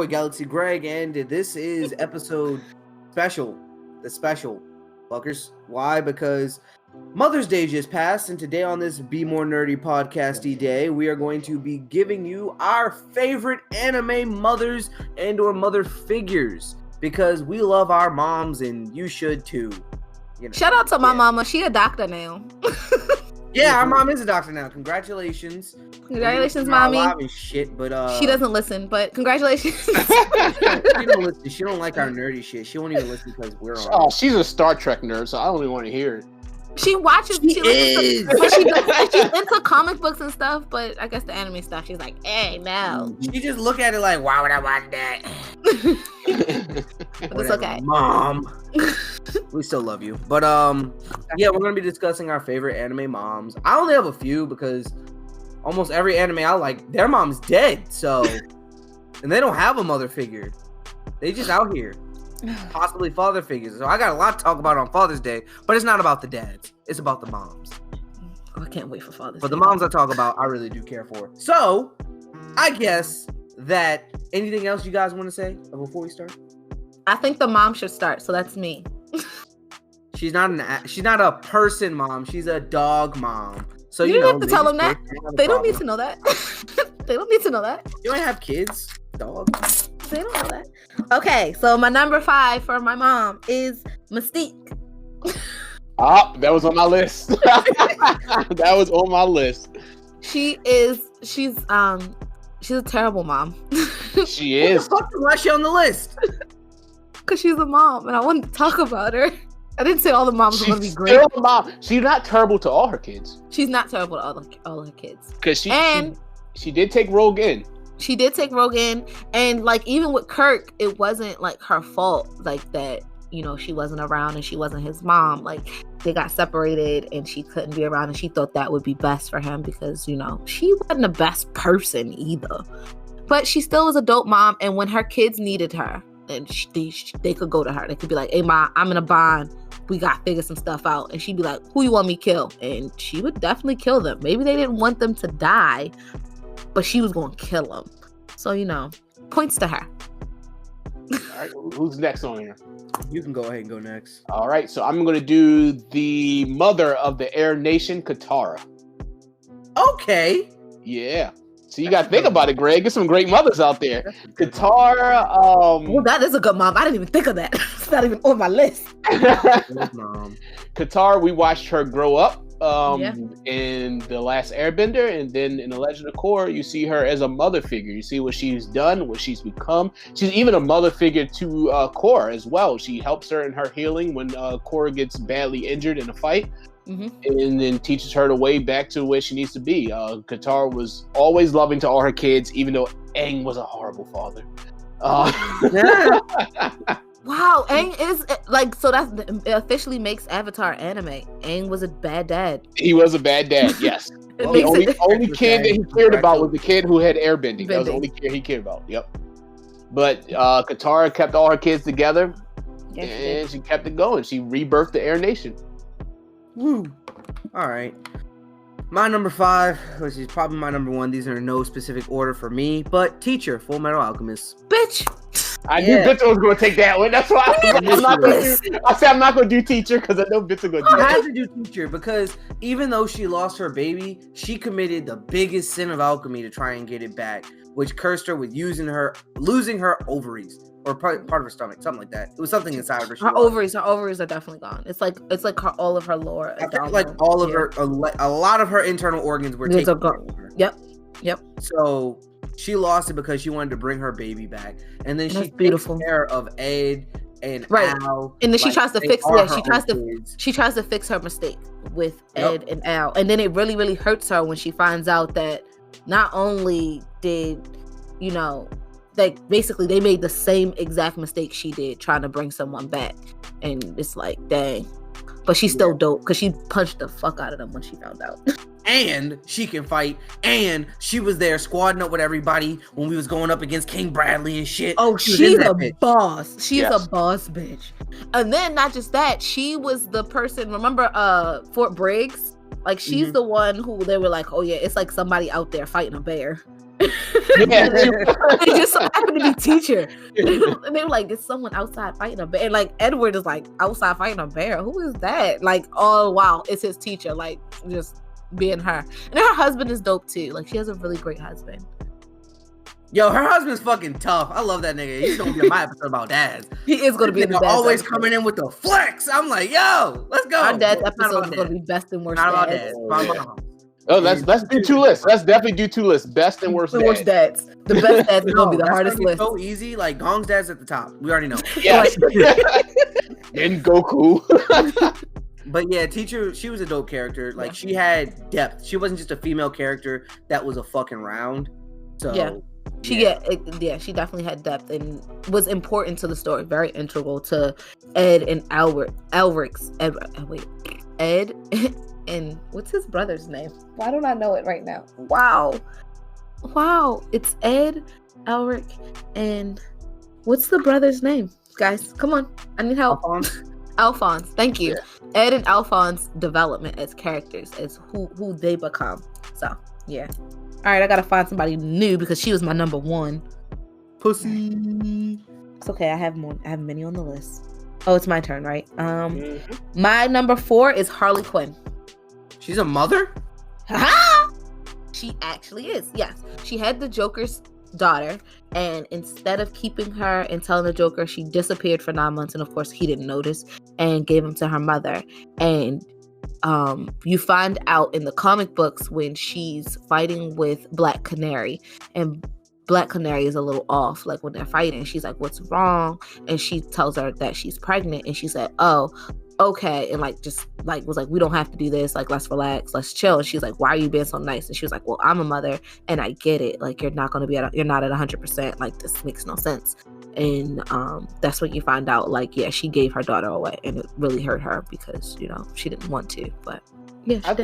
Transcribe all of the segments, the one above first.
Galaxy Greg, and this is episode special. The special, fuckers. Why? Because Mother's Day just passed, and today on this Bmore Nerdy Podcast day, we are going to be giving you our favorite anime mothers and or mother figures, because we love our moms, and you should too. You know, shout out to my mama. She a doctor now. Yeah, our mom is a doctor now. Congratulations. Congratulations, mommy. And shit, but she doesn't listen, but congratulations. She don't listen. She don't like our nerdy shit. She won't even listen because we're on. Oh, she's a Star Trek nerd, so I don't even want to hear it. She watches. She's into comic books and stuff, but I guess the anime stuff, she's like, hey, no. She just look at it like, why would I want that? But it's okay. Mom. We still love you. But yeah, we're gonna be discussing our favorite anime moms. I only have a few because almost every anime I like, their mom's dead. So and they don't have a mother figure. They just out here. Possibly father figures. So I got a lot to talk about on Father's Day, but it's not about the dads. It's about the moms. Oh, I can't wait for Father's Day. But the moms I talk about, I really do care for. So I guess that anything else you guys want to say before we start? I think the mom should start. So that's me. She's not a person mom. She's a dog mom. So you don't have to tell them that. They don't need to know that. They don't need to know that. You don't have kids, dog. They don't know that. Okay, so my number 5 for my mom is Mystique. That was on my list. That was on my list. She's a terrible mom. She is. Why is she on the list? Because she's a mom, and I wanted to talk about her. I didn't say all the moms are going to be great. Still a mom. She's not terrible to all her kids. She's not terrible to all her kids. Because she did take Rogue in. She did take Rogue in, and like even with Kirk, it wasn't like her fault, like that, you know, she wasn't around and she wasn't his mom. Like they got separated and she couldn't be around, and she thought that would be best for him because, you know, she wasn't the best person either. But she still was a dope mom, and when her kids needed her, and they could go to her. They could be like, hey, Ma, I'm in a bind. We got to figure some stuff out. And she'd be like, who you want me to kill? And she would definitely kill them. Maybe they didn't want them to die, but she was going to kill them. So, you know, points to her. All right, who's next on here? You can go ahead and go next. All right, so I'm going to do the mother of the Air Nation, Katara. Okay. Yeah. So you got to think about it, Greg. There's some great mothers out there. Katara. Well, that is a good mom. I didn't even think of that. It's not even on my list. Mom. Katara, we watched her grow up in The Last Airbender, and then in The Legend of Korra, you see her as a mother figure. You see what she's done, what she's become. She's even a mother figure to Korra as well. She helps her in her healing when Korra gets badly injured in a fight. Mm-hmm. And then teaches her the way back to where she needs to be. Katara was always loving to all her kids, even though Aang was a horrible father. Wow, Aang is like, so that officially makes Avatar anime. Aang was a bad dad. He was a bad dad, yes. The only kid that he cared about was the kid who had airbending. That was the only kid he cared about. Yep. But Katara kept all her kids together, and she kept it going. She rebirthed the Air Nation. Woo. All right. My number 5, which is probably my number 1. These are in no specific order for me, but Teacher, Full Metal Alchemist. Bitch. I knew Bitch was going to take that one. That's why I said I'm not going to do Teacher, because I know Bitch is going to do that. I had to do Teacher because even though she lost her baby, she committed the biggest sin of alchemy to try and get it back, which cursed her with losing her ovaries. Or part of her stomach, something like that. It was something inside of her. Her ovaries are definitely gone. It's like all of her lore. I feel like all of her, a lot of her internal organs were taken from her. Yep. So she lost it because she wanted to bring her baby back, and then she takes care of Ed and Al. And then she tries to fix. She tries to fix her mistake with Ed and Al, and then it really, really hurts her when she finds out that not only did, you know, like basically they made the same exact mistake she did trying to bring someone back, and it's like, dang. But she's still dope because she punched the fuck out of them when she found out. And she can fight, and she was there squadding up with everybody when we was going up against King Bradley and shit. Oh, she's a boss. She's a boss bitch. And then not just that, she was the person, remember Fort Briggs? Like she's the one who they were like, oh yeah, it's like somebody out there fighting a bear. Yeah. They just so happened to be teacher. And they were like, "There's someone outside fighting a bear." And like Edward is like outside fighting a bear. Who is that? Like, oh wow, it's his teacher. Like just being her. And then her husband is dope too. Like she has a really great husband. Yo, her husband's fucking tough. I love that nigga. He's gonna be in my episode about dads. He is gonna be in the dad's always episode. coming in with the flex. I'm like, yo, let's go. Our dad's episode is gonna be best and worst. Not about dads. dads. Oh, let's do 2 lists. Let's definitely do 2 lists. Best and worst dads. The best dads is gonna be the hardest list. So easy. Like Gong's dad's at the top. We already know. Yeah. And Goku. But yeah, teacher, she was a dope character. Like she had depth. She wasn't just a female character that was a fucking round. So she definitely had depth and was important to the story. Very integral to Ed and Elric's. Ed and what's his brother's name? Why don't I know it right now? Wow, it's Ed, Elric, and what's the brother's name? Guys, come on, I need help. Alphonse, thank you. Yeah. Ed and Alphonse development as characters, as who they become. So yeah. All right, I gotta find somebody new because she was my number 1. Pussy. It's okay. I have more. I have many on the list. Oh, it's my turn, right? My number 4 is Harley Quinn. She's a mother? She actually is. Yes, she had the Joker's daughter, and instead of keeping her and telling the Joker, she disappeared for 9 months, and of course he didn't notice and gave him to her mother. And you find out in the comic books when she's fighting with Black Canary, and Black Canary is a little off. Like when they're fighting, she's like, "What's wrong?" And she tells her that she's pregnant, and she said, "Oh, okay." And like just like was like, "We don't have to do this. Like let's relax, let's chill." And she's like, "Why are you being so nice?" And she was like, "Well, I'm a mother, and I get it. Like you're not at 100%. Like this makes no sense." And that's when you find out, like, yeah, she gave her daughter away, and it really hurt her because, you know, she didn't want to. But yeah, I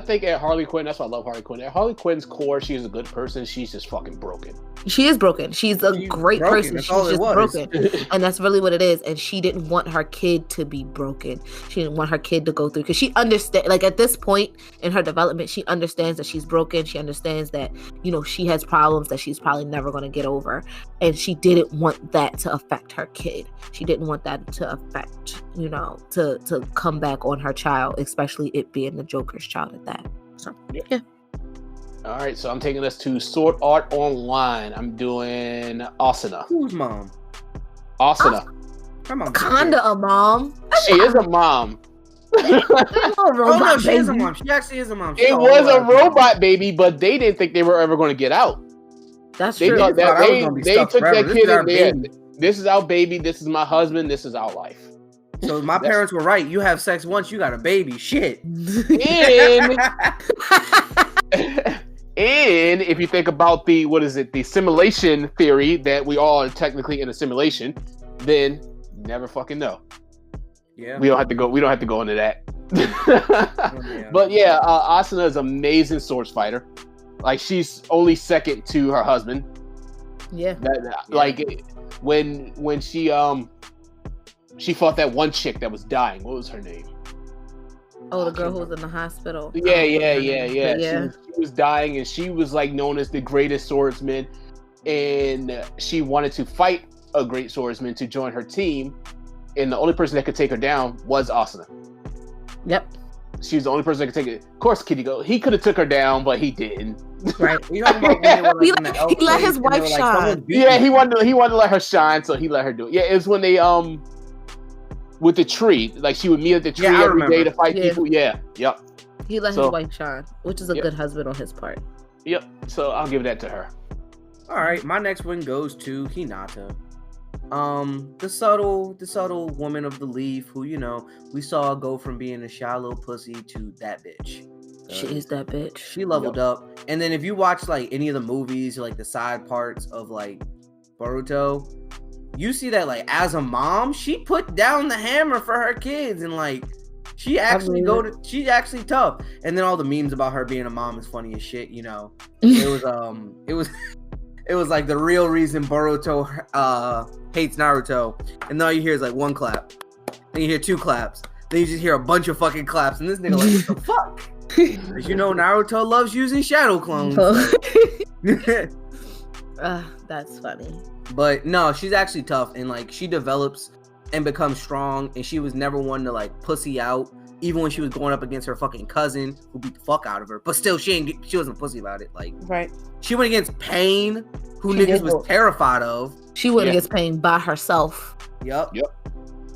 think at Harley Quinn, that's why I love Harley Quinn. At Harley Quinn's core, she's a good person. She's just fucking broken. She is broken. She's a great person. She's just broken. And that's really what it is. And she didn't want her kid to be broken. She didn't want her kid to go through, because she understands, like at this point in her development, she understands that she's broken. She understands that, you know, she has problems that she's probably never going to get over. And she didn't want that to affect her kid. She didn't want that to affect, you know, to come back on her child, especially it being the Joker's child at that. So, yeah. All right, so I'm taking us to Sword Art Online. I'm doing Asuna. Who's mom? Asuna. Her mom. Kinda a mom. She is a mom. Oh no, she is a mom. She actually is a mom. It was a robot baby, but they didn't think they were ever going to get out. That's they true. Thought that they took that kid in there. Baby. This is our baby. This is my husband. This is our life. So my parents were right. You have sex once, you got a baby. Shit. And if you think about the simulation theory that we all are technically in a simulation, then never fucking know. Yeah. We don't have to go into that. But yeah, Asuna is an amazing swords fighter. Like she's only second to her husband. Yeah. Like when she fought that one chick that was dying. What was her name? Oh, the girl who was in the hospital. Yeah. Yeah. She was dying, and she was like known as the greatest swordsman, and she wanted to fight a great swordsman to join her team, and the only person that could take her down was Asuna. Yep. She was the only person that could take it. Of course, Kiriko, he could have took her down, but he didn't. Right. You talking about when they were, like, he let his wife shine. Yeah, he wanted to let her shine, so he let her do it. Yeah, it was when they with the tree, like she would meet at the tree every day to fight people. Yeah, yep. He let his wife shine, which is a good husband on his part. Yep. So I'll give that to her. All right, my next one goes to Hinata. The subtle woman of the leaf who, you know, we saw go from being a shy little pussy to that bitch. She is that bitch. She leveled up. And then if you watch like any of the movies, like the side parts of like Boruto, you see that like as a mom, she put down the hammer for her kids, and like she's actually tough. And then all the memes about her being a mom is funny as shit, you know. It was like the real reason Boruto hates Naruto. And then all you hear is like one clap. Then you hear two claps. Then you just hear a bunch of fucking claps. And this nigga like, what the fuck? As you know, Naruto loves using shadow clones. That's funny. But no, she's actually tough, and like she develops and becomes strong, and she was never one to like pussy out, even when she was going up against her fucking cousin who beat the fuck out of her. But still, she wasn't pussy about it. Like, right. She went against Pain, who niggas was terrified of. She went against Pain by herself. Yep.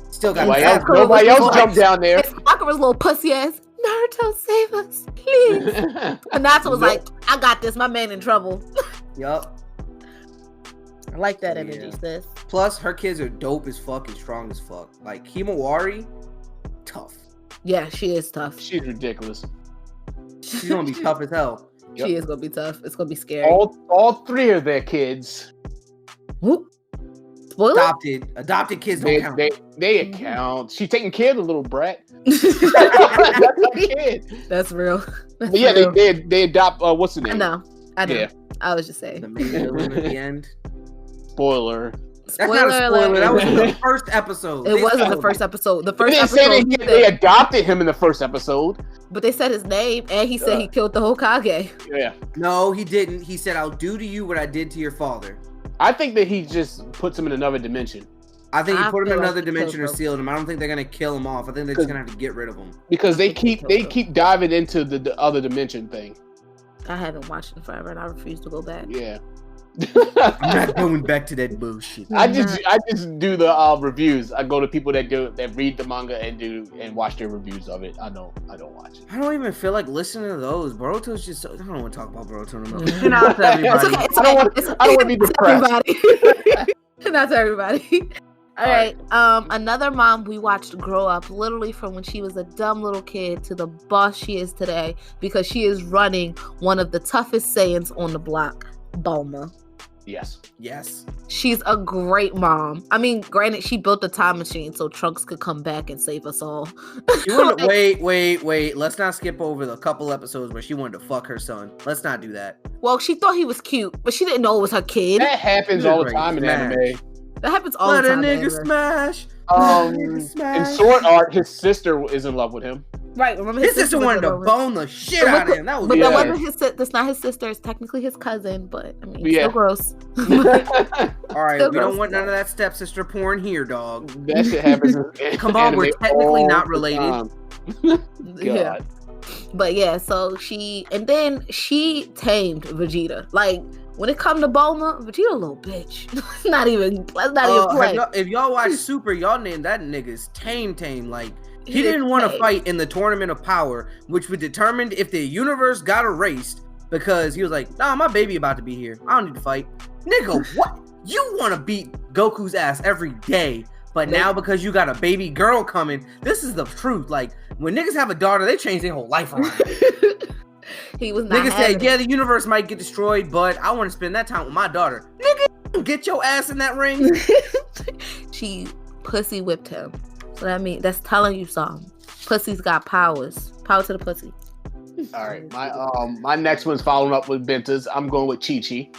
Still got nobody else jumped down there. Sakura's little pussy ass. Naruto, save us, please. And Natsu was like, I got this. My man in trouble. Yup. I like that energy, sis. Plus, her kids are dope as fuck and strong as fuck. Like, Himawari, tough. Yeah, she is tough. She's ridiculous. She's gonna be tough as hell. Yep. She is gonna be tough. It's gonna be scary. All three of their kids. Whoop. Spoiler? Adopted kids don't count. They account. She's taking care of the little brat. That's real. That's real. They adopt. What's the name? I know. Yeah. I was just saying. The main villain at the end. Spoiler. That's not a spoiler. That was in the first episode. It was in the first episode. The first episode. They adopted him in the first episode. But they said his name, and he said he killed the Hokage. Yeah. No, he didn't. He said, "I'll do to you what I did to your father." I think that he just puts him in another dimension. I think he put him in another dimension or sealed him. I don't think they're gonna kill him off. I think they're just gonna have to get rid of him. Because they keep diving into the other dimension thing. I haven't watched it forever, and I refuse to go back. Yeah. I'm not going back to that bullshit. I just do the reviews. I go to people that read the manga and watch their reviews of it. I don't watch it. I don't even feel like listening to those. Boruto's just. I don't want to talk about Boruto no more. Not to everybody. I don't want to be depressed. Not to everybody. All right. Another mom we watched grow up literally from when she was a dumb little kid to the boss she is today, because she is running one of the toughest Saiyans on the block, Bulma. Yes. She's a great mom. I mean, granted, she built the time machine so Trunks could come back and save us all. Wait. Let's not skip over the couple episodes where she wanted to fuck her son. Let's not do that. Well, she thought he was cute, but she didn't know it was her kid. That happens all the time in anime. That happens all the time. Let a nigga smash. In Sword Art, his sister is in love with him. Right, remember his sister wanted to bone the shit out of him. That wasn't his. That's not his sister. It's technically his cousin, but I mean, still gross. All right, we don't want none of that stepsister porn here, dog. That shit happens. Come on, we're technically not related. Yeah, but yeah. So she tamed Vegeta. Like, when it come to Bulma, Vegeta a little bitch. Let's not even play. If y'all watch Super, y'all name that nigga's tame. Like, he didn't want to fight in the Tournament of Power, which would determine if the universe got erased, because he was like, nah, my baby about to be here. I don't need to fight. Nigga, what? You want to beat Goku's ass every day, but now because you got a baby girl coming, this is the truth. Like, when niggas have a daughter, they change their whole life around. He was not. Niggas said, yeah, the universe might get destroyed, but I want to spend that time with my daughter. Nigga, get your ass in that ring. She pussy whipped him. So that's telling you something. Pussy's got powers. Power to the pussy. All right, my next one's following up with Benta's. I'm going with Chi-Chi.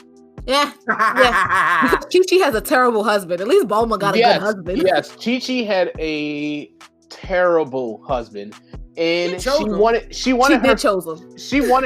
Yeah. Chi-Chi has a terrible husband. At least Bulma got a good husband. Yes, Chi-Chi had a terrible husband. And she wanted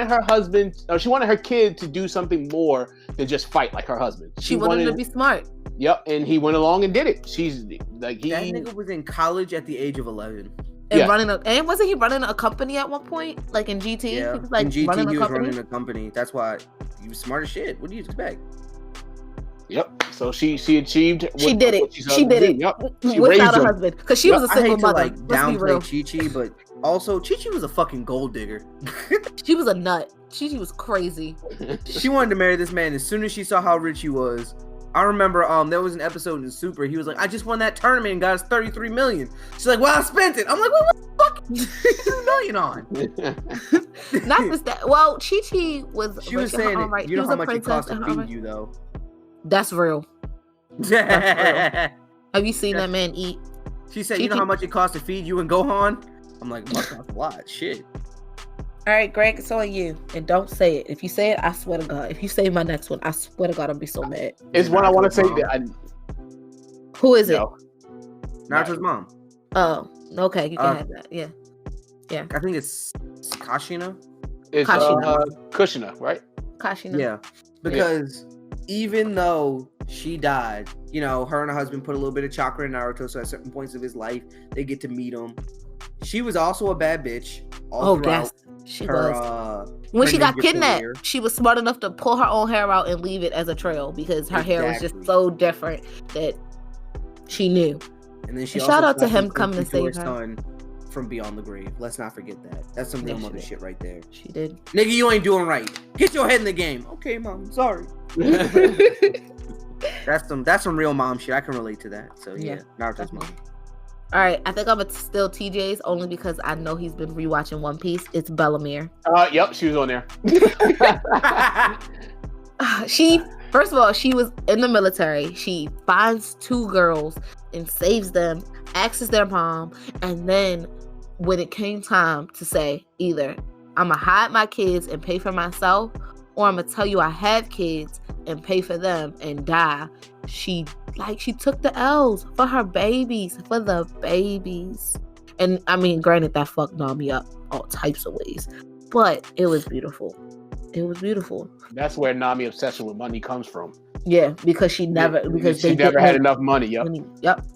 her husband, or she wanted her kid to do something more than just fight like her husband. She wanted him to be smart. Yep, and he went along and did it. She's like, that nigga was in college at the age of 11. And wasn't he running a company at one point, like in GT? Yeah, he was like in GT he was running a company. That's why he was smart as shit. What do you expect? Yep. So she achieved. She did it. She did it. Yep. Without a husband, because she was a single mother. I hate to downplay Chi-Chi, but also Chi-Chi was a fucking gold digger. She was a nut. Chi-Chi was crazy. She wanted to marry this man as soon as she saw how rich he was. I remember there was an episode in Super. He was like, I just won that tournament and got us $33 million. She's like, well, I spent it. I'm like, what the fuck? $2 million on. Not just that. Well, Chi-Chi was. She was saying it. You know how much it costs to feed you, though. That's real. Have you seen that man eat? She said, you know how much it costs to feed you and Gohan? I'm like, that costs a lot. Shit. All right, Greg, it's on you. And don't say it. If you say it, I swear to God. If you say my next one, I swear to God, I'll be so mad. It's one I want to say. Who is it? Naruto's mom. Oh, okay. You can have that. Yeah. I think it's Kashina. It's Kushina, right? Kashina. Yeah. Because even though she died, you know, her and her husband put a little bit of chakra in Naruto, so at certain points of his life, they get to meet him. She was also a bad bitch. Yes, she was. When she got kidnapped, she was smart enough to pull her own hair out and leave it as a trail because her hair was just so different that she knew. And then she shout out to him coming to save her son from beyond the grave. Let's not forget that. That's some real mother shit right there. She did. Nigga, you ain't doing right. Get your head in the game. Okay, mom. Sorry. That's some real mom shit. I can relate to that. So yeah. Naruto's mom. All right, I think I'm gonna steal TJ's only because I know he's been rewatching One Piece. It's Bellamere. Yep, she was on there. First of all, she was in the military. She finds 2 girls and saves them, asks their mom, and then when it came time to say either I'm gonna hide my kids and pay for myself, or I'm gonna tell you I have kids and pay for them and die, she took the L's for her babies, for the babies. And I mean, granted, that fucked Nami up all types of ways, but it was beautiful. It was beautiful. That's where Nami obsession with money comes from. Yeah, because she never had enough money. Yep. Yep.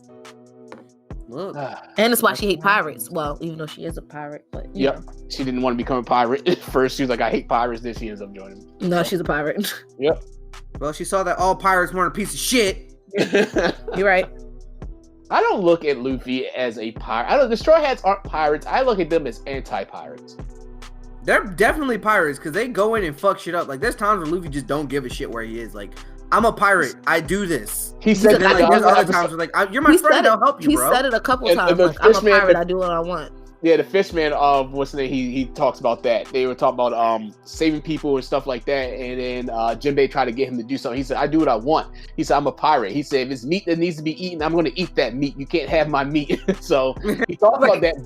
Look. And that's why she hates pirates. Well, even though she is a pirate, but you know. She didn't want to become a pirate at first. She was like, I hate pirates. Then she ends up joining them. No, she's a pirate. Yep. Well, she saw that all pirates weren't a piece of shit. You're right. I don't look at Luffy as a pirate. The Straw Hats aren't pirates. I look at them as anti-pirates. They're definitely pirates because they go in and fuck shit up. Like, there's times where Luffy just don't give a shit where he is. Like, I'm a pirate. I do this. He said that. Like, there's other times where, like, you're my friend. I'll help you, bro. He said it a couple times. Like, I'm a pirate. I do what I want. Yeah, the Fishman of what's the name? He talks about that. They were talking about saving people and stuff like that. And then Jinbei tried to get him to do something. He said, "I do what I want." He said, "I'm a pirate." He said, "If it's meat that needs to be eaten, I'm going to eat that meat. You can't have my meat." So he talked about that.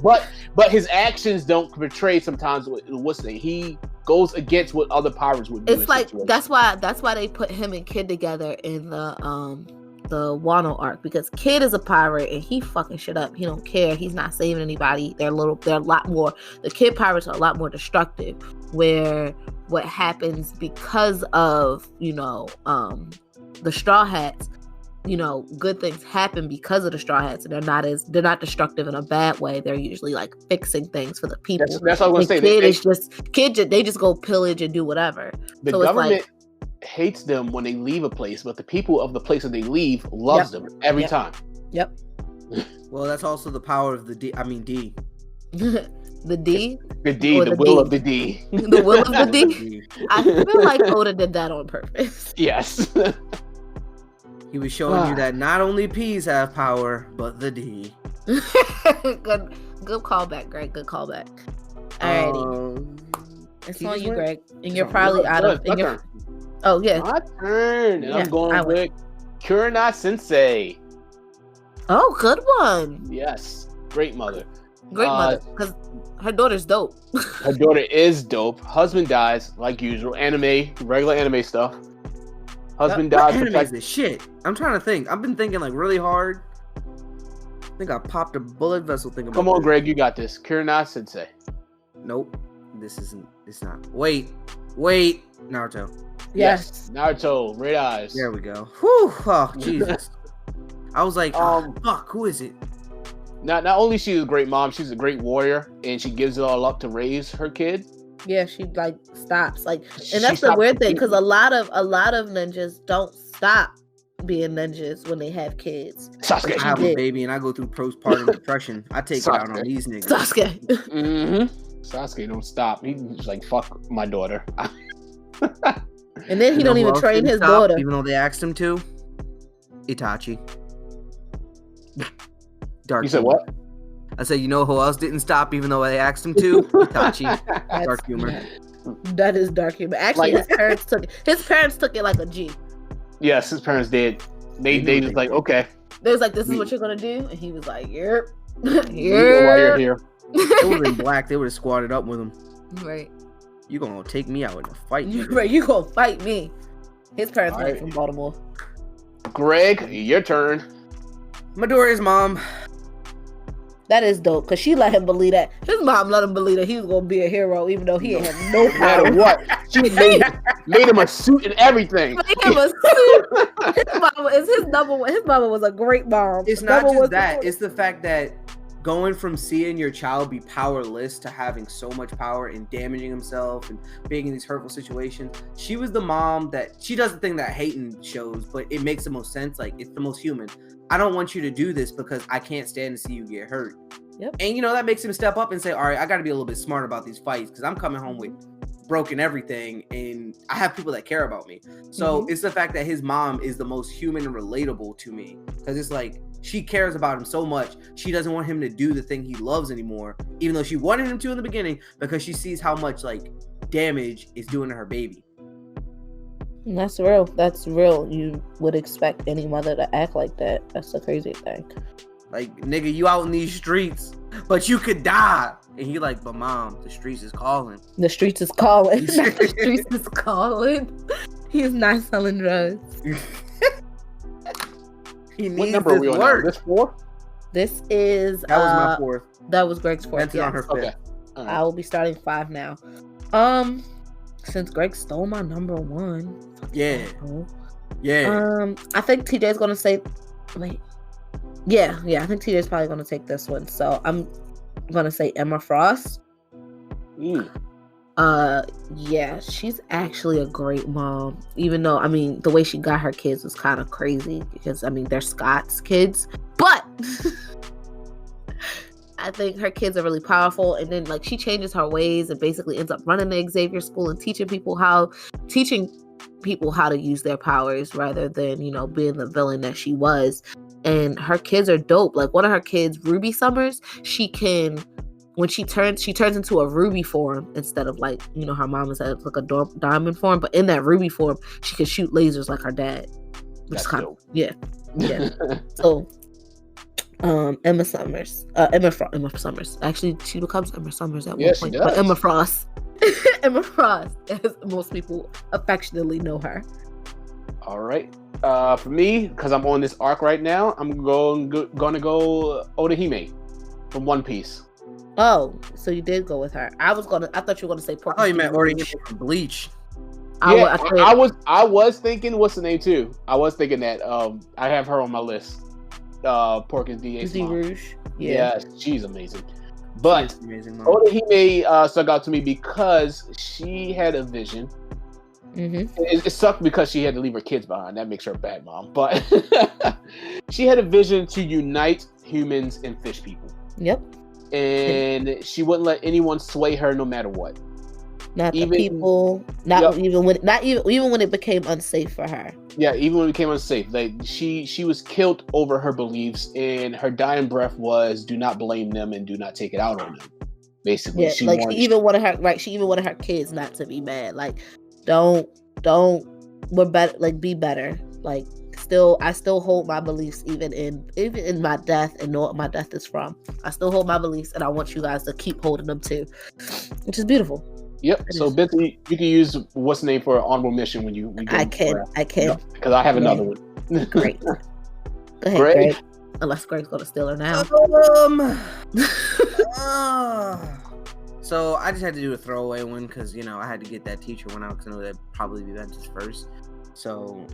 But his actions don't portray sometimes what's the name? He goes against what other pirates would do. It's like that's why they put him and Kid together in the Wano arc, because Kid is a pirate and he fucking shit up. He don't care. He's not saving anybody. They're a lot more. The Kid pirates are a lot more destructive. Where what happens because of the Straw Hats, good things happen because of the Straw Hats, and they're not destructive in a bad way. They're usually like fixing things for the people. That's what I was gonna say. They just go pillage and do whatever. The government hates them when they leave a place, but the people of the place that they leave loves them every time. Yep. Well, that's also the power of the D. The D? The D, the will of the D. The will of the D? I feel like Oda did that on purpose. Yes. He was showing you that not only P's have power, but the D. Good callback, Greg. Good callback. Alrighty. It's on you, Greg. And you're probably out of... Oh, yeah. My turn. And I'm going with Kurina Sensei. Oh, good one. Yes. Great mother. Great mother. Because her daughter's dope. Her daughter is dope. Husband dies, like usual. Regular anime stuff. Husband dies. Anime's the shit. I'm trying to think. I've been thinking like really hard. I think I popped a bullet vessel thinking about Come on, Greg. You got this. Kurina Sensei. Nope. It's not. Wait. Naruto. Yes. Naruto, red eyes. There we go. Whew. Oh, Jesus. I was like, fuck, who is it? Not only she's a great mom, she's a great warrior, and she gives it all up to raise her kid. Yeah, she like stops. And that's the weird thing, because a lot of ninjas don't stop being ninjas when they have kids. Sasuke. I have a baby and I go through postpartum depression. I take it out on these niggas. Sasuke. Mm-hmm. Sasuke don't stop. He's just like, fuck my daughter. And then he don't even train his daughter. Even though they asked him to. Itachi. Dark. You said what? I said, you know who else didn't stop even though they asked him to? Itachi. Dark humor. That is dark humor. Actually, his parents took it like a G. Yes, his parents did. They just like, okay. They was like, this is what you're gonna do? And he was like, yep. While you're here. It would have been black, they would have squatted up with him. Right. You gonna take me out in a fight. Right, you gonna fight me. His parents were from Baltimore. Greg, your turn. Midoriya's mom. That is dope, because she let him believe that. His mom let him believe that he was going to be a hero, even though he ain't have no power. No matter what. She made him a suit and everything. Made him a suit. His mama is his number one. His mama was a great mom. It's not just that. It's the fact that going from seeing your child be powerless to having so much power and damaging himself and being in these hurtful situations. She was the mom that, she does the thing that Hayden shows, but it makes the most sense. Like, it's the most human. I don't want you to do this because I can't stand to see you get hurt. Yep. And, that makes him step up and say, all right, I got to be a little bit smart about these fights because I'm coming home with broken everything and I have people that care about me. So it's the fact that his mom is the most human and relatable to me, because it's like, she cares about him so much. She doesn't want him to do the thing he loves anymore, even though she wanted him to in the beginning, because she sees how much like damage it's doing to her baby. That's real. That's real. You would expect any mother to act like that. That's the crazy thing. Like, nigga, you out in these streets, but you could die. And he like, but mom, the streets is calling. The streets is calling. The streets is calling. He's not selling drugs. He needs what number are we on now? This 4? This is that was my 4th. That was Greg's 4th. That's on her 5th. Okay. Right. I will be starting 5 now. Since Greg stole my number 1. Yeah. Yeah. I think TJ's gonna say wait. Yeah, I think TJ's probably gonna take this one. So I'm gonna say Emma Frost. Yeah, she's actually a great mom, even though, I mean, the way she got her kids was kind of crazy because, I mean, they're Scott's kids, but I think her kids are really powerful. And then like she changes her ways and basically ends up running the Xavier School and teaching people how to use their powers rather than, being the villain that she was. And her kids are dope. Like one of her kids, Ruby Summers, when she turns into a ruby form instead of like, her mom is at like a diamond form, but in that ruby form, she can shoot lasers like her dad. Which is kind of, yeah. So, Emma Summers. Actually, she becomes Emma Summers at one point. But Emma Frost. Emma Frost, as most people affectionately know her. All right. For me, because I'm on this arc right now, I'm going to go Orihime from One Piece. Oh, so you did go with her. I thought you were gonna say Porky. Oh, you meant Orihime from Bleach. I was thinking, what's the name too? I was thinking that I have her on my list. Porky's DA's mom. Rouge. Yeah, she's amazing. But Orihime stuck out to me because she had a vision. Mm-hmm. It sucked because she had to leave her kids behind. That makes her a bad mom. But she had a vision to unite humans and fish people. Yep. And she wouldn't let anyone sway her, no matter what. Even when it became unsafe for her. Yeah, even when it became unsafe, like she was killed over her beliefs, and her dying breath was, "Do not blame them and do not take it out on them." Basically, she even wanted her kids not to be mad. Like, we're better. Like, be better. Like, I still hold my beliefs even in my death and know what my death is from. I still hold my beliefs, and I want you guys to keep holding them too, which is beautiful. Yep. So, Betsy, you can use what's the name for an honorable mission when you go. I can. Because I have another one. Great. Go ahead, Greg. Unless Greg's going to steal her now. So I just had to do a throwaway one because I had to get that teacher one out because I know that'd probably be Ben's first. So,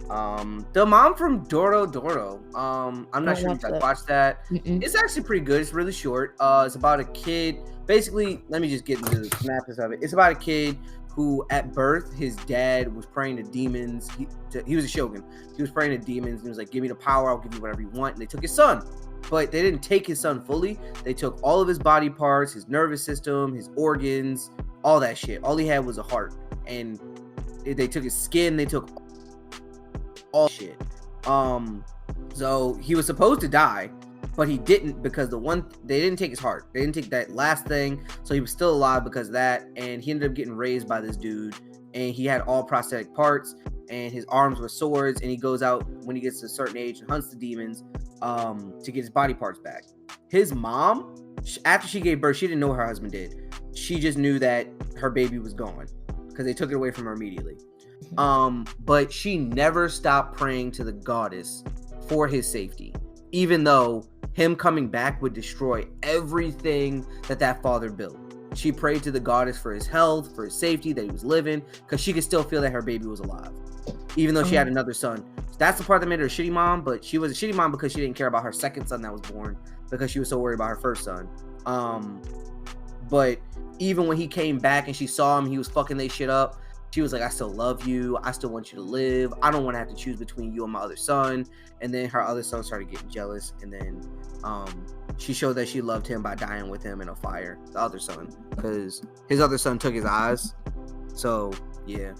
the mom from Doro Doro. I'm not sure if you guys watched that. Mm-mm. It's actually pretty good. It's really short. It's about a kid. Basically, let me just get into the synopsis of it. It's about a kid who, at birth, his dad was praying to demons. He was a shogun. He was praying to demons. And he was like, "Give me the power. I'll give you whatever you want." And they took his son, but they didn't take his son fully. They took all of his body parts, his nervous system, his organs, all that shit. All he had was a heart, and they took his skin. They took all shit. So he was supposed to die, but he didn't because they didn't take his heart. They didn't take that last thing, so he was still alive because of that. And he ended up getting raised by this dude, and he had all prosthetic parts, and his arms were swords. And he goes out when he gets to a certain age and hunts the demons to get his body parts back. His mom, after she gave birth, she didn't know what her husband did. She just knew that her baby was gone because they took it away from her immediately. But she never stopped praying to the goddess for his safety. even though him coming back would destroy everything that father built. She prayed to the goddess for his health, for his safety, that he was living, because she could still feel that her baby was alive, even though she had another son. That's the part that made her a shitty mom, but she was a shitty mom because she didn't care about her second son that was born, because she was so worried about her first son. But even when he came back and she saw him, he was fucking they shit up. She was like, I still love you. I still want you to live. I don't want to have to choose between you and my other son. And then her other son started getting jealous. And then she showed that she loved him by dying with him in a fire. The other son. Because his other son took his eyes. So, yeah.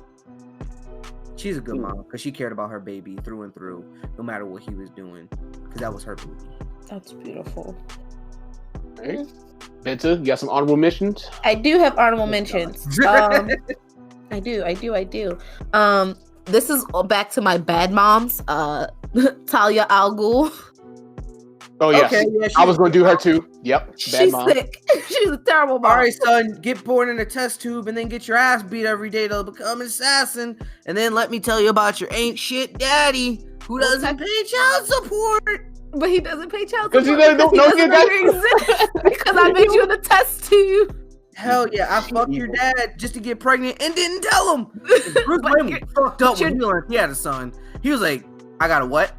She's a good mom. Because she cared about her baby through and through. No matter what he was doing. Because that was her baby. That's beautiful. All right. Benta, you got some honorable mentions? I do have honorable mentions. I do. This is back to my bad moms. Talia Al Ghul. Oh yeah, okay, yeah, I was going to do her too. Yep, she's mom. Sick. She's a terrible mom. All right, son, get born in a test tube and then get your ass beat every day to become an assassin, and then let me tell you about your ain't shit daddy who doesn't pay child support. But he doesn't pay child support because he doesn't exist. Because I made you in a test tube. Hell yeah, I fucked your dad just to get pregnant and didn't tell him. Bruce Wayne was fucked up when he learned he had a son. He was like, I got a what?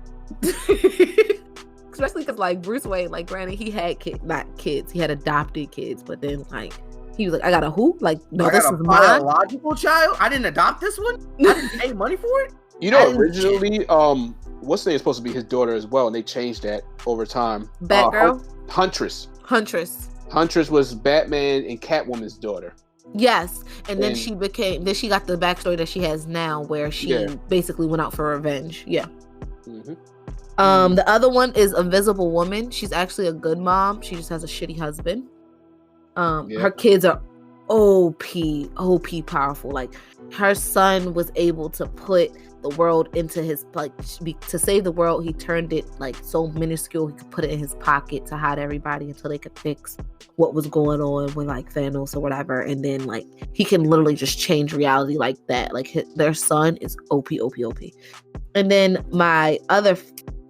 Especially because, like, Bruce Wayne, like, granted, he had not kids. He had adopted kids. But then, like, he was like, I got a who? Like, no, this is mine. Biological child? I didn't adopt this one? I didn't pay money for it? You know, originally, what's name is supposed to be his daughter as well, and they changed that over time. Batgirl? Huntress. Huntress was Batman and Catwoman's daughter. Yes, and then she got the backstory that she has now, where she basically went out for revenge. Yeah. Mm-hmm. The other one is Invisible Woman. She's actually a good mom. She just has a shitty husband. Her kids are OP powerful. Like, her son was able to put the world into his, like, to save the world. He turned it like so minuscule he could put it in his pocket to hide everybody until they could fix what was going on with, like, Thanos or whatever. And then, like, he can literally just change reality like that. Like, their son is OP. And then my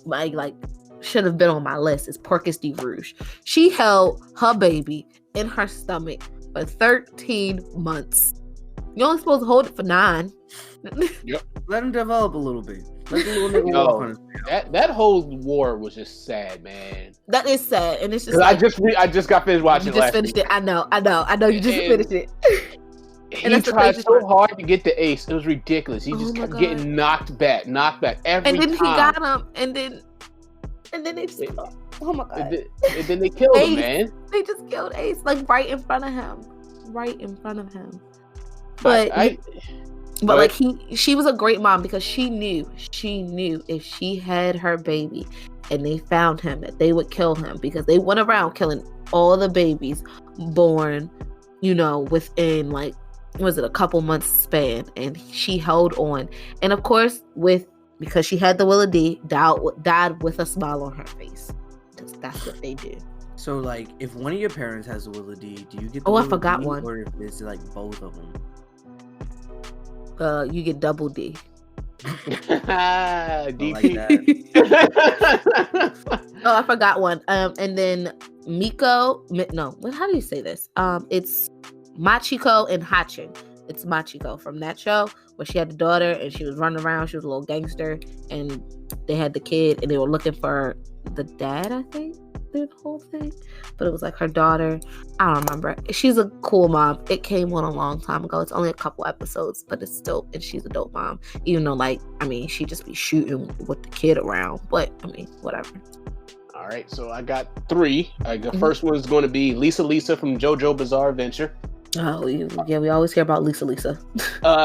like should have been on my list is Porcus de Rouge. She held her baby in her stomach for 13 months. You're only supposed to hold it for 9. Yep. Let him develop a little bit. That whole war was just sad, man. That is sad, and it's just. Like, I just got finished watching. You just finished it. I know. You just finished it. He tried so hard to get the ace. It was ridiculous. He just kept getting knocked back every time. And then he got him, and then they just. Oh my god! And then they killed him, man. They just killed Ace, like right in front of him. But like she was a great mom because she knew if she had her baby and they found him that they would kill him, because they went around killing all the babies born, within, like, was it a couple months span, and she held on. And of course, because she had the Willa D, died with a smile on her face. That's what they do. So, like, if one of your parents has the Willa D, do you get the Willa I forgot D, one. or if it's like both of them? You get double D. DP. Oh, I forgot one. And then Miko. No, how do you say this? It's Machiko and Hachin. It's Machiko from that show where she had the daughter and she was running around. She was a little gangster, and they had the kid, and they were looking for the dad, I think, through the whole thing. But it was like her daughter. I don't remember. She's a cool mom. It came on a long time ago. It's only a couple episodes, but it's still, and she's a dope mom. Even though, like, I mean, she just be shooting with the kid around. But I mean, whatever. All right, so I got 3. The first one is going to be Lisa from JoJo Bizarre Adventure. Oh yeah, we always hear about Lisa.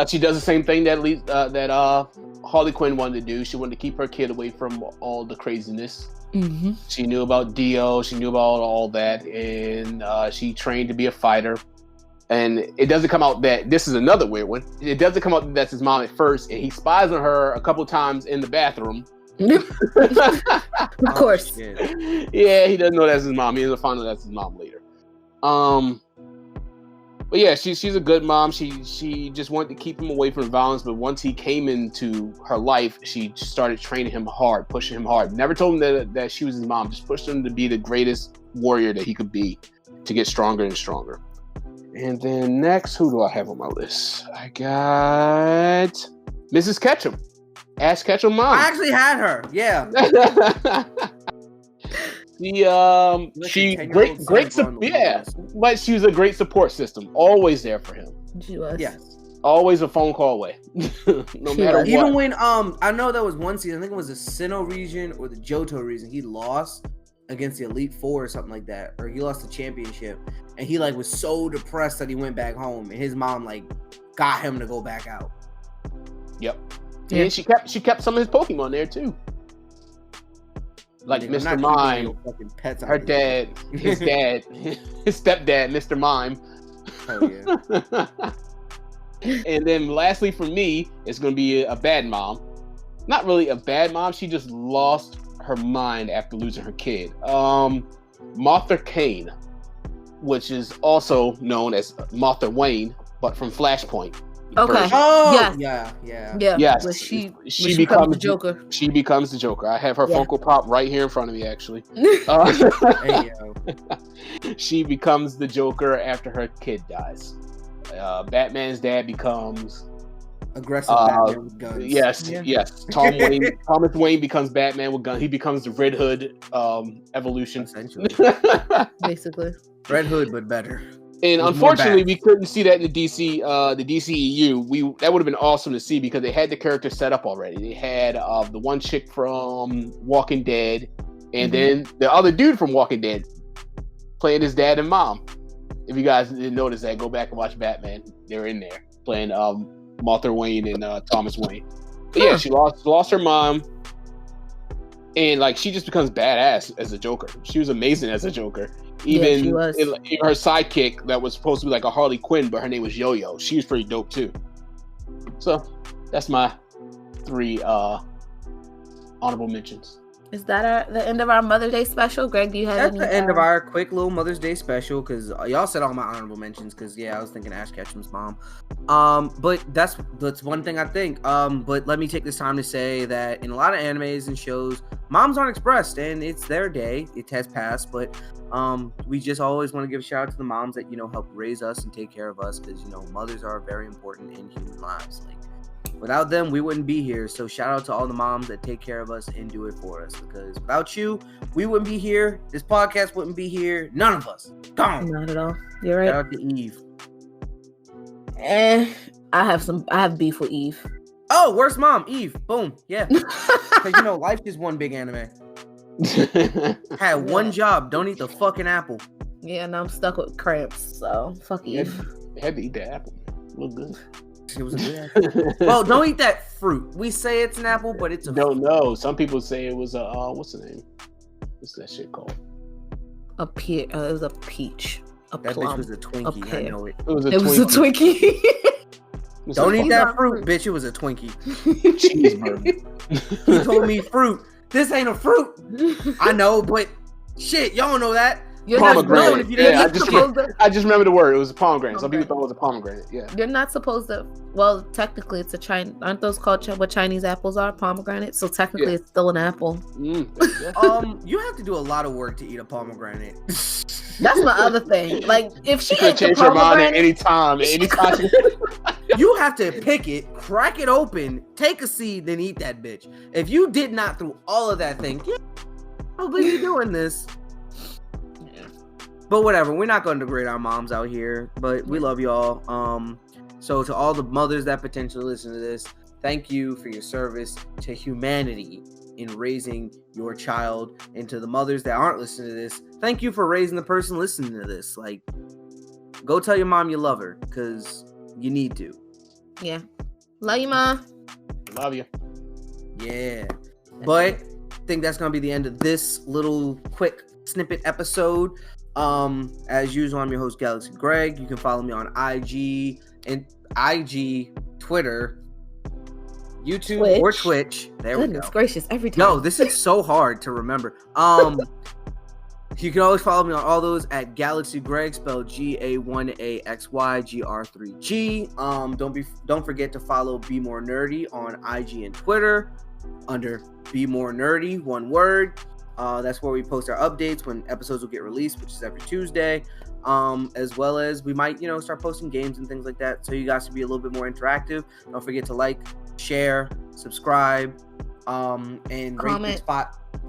She does the same thing that Harley Quinn wanted to do. She wanted to keep her kid away from all the craziness. Mm-hmm. She knew about Dio. She knew about all that, and she trained to be a fighter. And it doesn't come out that this is another weird one. It doesn't come out that that's his mom at first, and he spies on her a couple times in the bathroom. Of course. Yeah, he doesn't know that's his mom. He doesn't find out that's his mom later. But yeah, she's a good mom. She just wanted to keep him away from violence, but once he came into her life, she started training him hard, pushing him hard. Never told him that she was his mom, just pushed him to be the greatest warrior that he could be, to get stronger and stronger. And then next, who do I have on my list? I got Mrs. Ketchum. Ash Ketchum mom. I actually had her. Yeah. She great yeah, but she was a great support system. Always there for him. She was. Yes. Always a phone call away. No matter what. Even when I know there was one season, I think it was the Sinnoh region or the Johto region, he lost against the Elite Four or something like that, or he lost the championship, and he like was so depressed that he went back home, and his mom like got him to go back out. Yep. Yeah. And she kept some of his Pokemon there too. Like Mr. Mime, her dad, his dad, his stepdad, Mr. Mime. Oh yeah. And then lastly for me, it's going to be a bad mom. Not really a bad mom. She just lost her mind after losing her kid. Martha Kane, which is also known as Martha Wayne, but from Flashpoint. Okay. Version. Oh, yes. Yeah. Yes. But she becomes the Joker. She becomes the Joker. I have her Funko Pop right here in front of me, actually. Hey, yo. She becomes the Joker after her kid dies. Batman's dad becomes aggressive Batman with guns. Yes. Thomas Wayne becomes Batman with guns. He becomes the Red Hood evolution. Essentially. Basically. Red Hood, but better. And unfortunately, we couldn't see that in the DCEU. That would have been awesome to see because they had the character set up already. They had the one chick from Walking Dead, and then the other dude from Walking Dead playing his dad and mom. If you guys didn't notice that, go back and watch Batman. They're in there playing Martha Wayne and Thomas Wayne. But yeah, she lost her mom, and like she just becomes badass as a Joker. She was amazing as a Joker. Even her sidekick that was supposed to be like a Harley Quinn, but her name was Yo-Yo. She was pretty dope too. So that's my 3 honorable mentions. Is that the end of our Mother's Day special? Greg, do you have That's the end of our quick little Mother's Day special, because y'all said all my honorable mentions, because I was thinking Ash Ketchum's mom. But that's one thing I think. But let me take this time to say that in a lot of animes and shows, moms aren't expressed, and it's their day. It has passed, but we just always want to give a shout out to the moms that help raise us and take care of us, because mothers are very important in human lives. Like, without them, we wouldn't be here. So shout out to all the moms that take care of us and do it for us, because without you, we wouldn't be here. This podcast wouldn't be here. None of us. Gone. Not at all. You're right. Shout out to Eve. I have beef with Eve. Oh, worst mom, Eve. Boom. Yeah. Because life is one big anime. Had one job. Don't eat the fucking apple. Yeah, and I'm stuck with cramps. So fuck Eve. Had to eat that apple. Look good. It was a good apple. Well, don't eat that fruit. We say it's an apple, but it's a Don't know. Some people say it was a what's the name? What's that shit called? It was a peach. That bitch was a Twinkie. I know it. It was a Twinkie. Don't eat that fruit, bitch. It was a Twinkie. Cheeseburger. You told me fruit. This ain't a fruit. I know, but shit, y'all don't know that. You're not pomegranate. if you didn't I just remember the word. It was a pomegranate. Some people thought it was a pomegranate. Yeah. You're not supposed to. Well, technically, it's a Chinese. Aren't those called what Chinese apples are? Pomegranates. So technically, it's still an apple. You have to do a lot of work to eat a pomegranate. That's my other thing. Like, if she could change her mind at any time. You have to pick it, crack it open, take a seed, then eat that bitch. If you did not through all of that thing, probably be doing this. But whatever, we're not going to degrade our moms out here, but we love y'all. So to all the mothers that potentially listen to this, thank you for your service to humanity in raising your child. And to the mothers that aren't listening to this, thank you for raising the person listening to this. Like, go tell your mom you love her, because you need to. Yeah. Love you, Ma. Love you. Yeah. But I think that's going to be the end of this little quick snippet episode. As usual, I'm your host, Galaxy Greg. You can follow me on IG, Twitter, YouTube, or Twitch. There we go. Goodness gracious, every time. No, this is so hard to remember. You can always follow me on all those at Galaxy Greg, spelled GAYXYGR3G. Don't forget to follow Bmore Nerdy on IG and Twitter under Bmore Nerdy, one word. That's where we post our updates when episodes will get released, which is every Tuesday. As well as we might, start posting games and things like that, so you guys can be a little bit more interactive. Don't forget to like, share, subscribe, and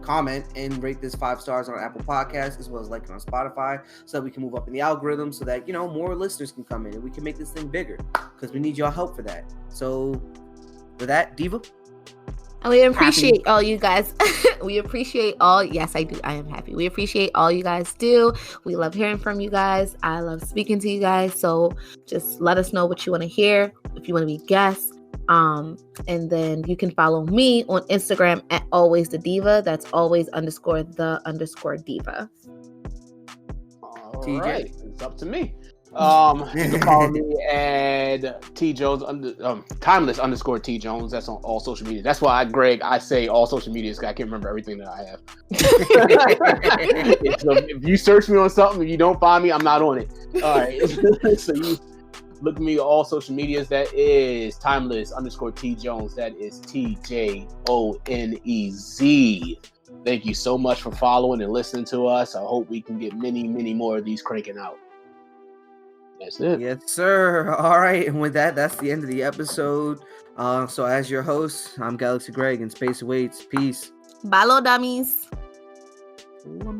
comment and rate this 5 stars on Apple Podcasts, as well as like it on Spotify, so that we can move up in the algorithm, so that more listeners can come in and we can make this thing bigger, because we need your help for that. So with that, Diva, and we appreciate all you guys. We appreciate all. Yes, I do. I am happy. We appreciate all you guys do. We love hearing from you guys. I love speaking to you guys. So just let us know what you want to hear. If you want to be guests. And then you can follow me on Instagram at always the diva. That's always_the_diva. All right, it's up to me. You can follow me at Tjones _Tjones. That's on all social media. That's why I say all social media, because I can't remember everything that I have. So if you search me on something and you don't find me, I'm not on it. All right. So you look at me on all social medias. That is Timeless _Tjones. That is TJONEZ. Thank you so much for following and listening to us. I hope we can get many, many more of these cranking out. That's it. Yes, sir. All right. And with that, that's the end of the episode. So as your host, I'm Galaxy Greg, and Space Awaits. Peace. Balo dummies. Oh,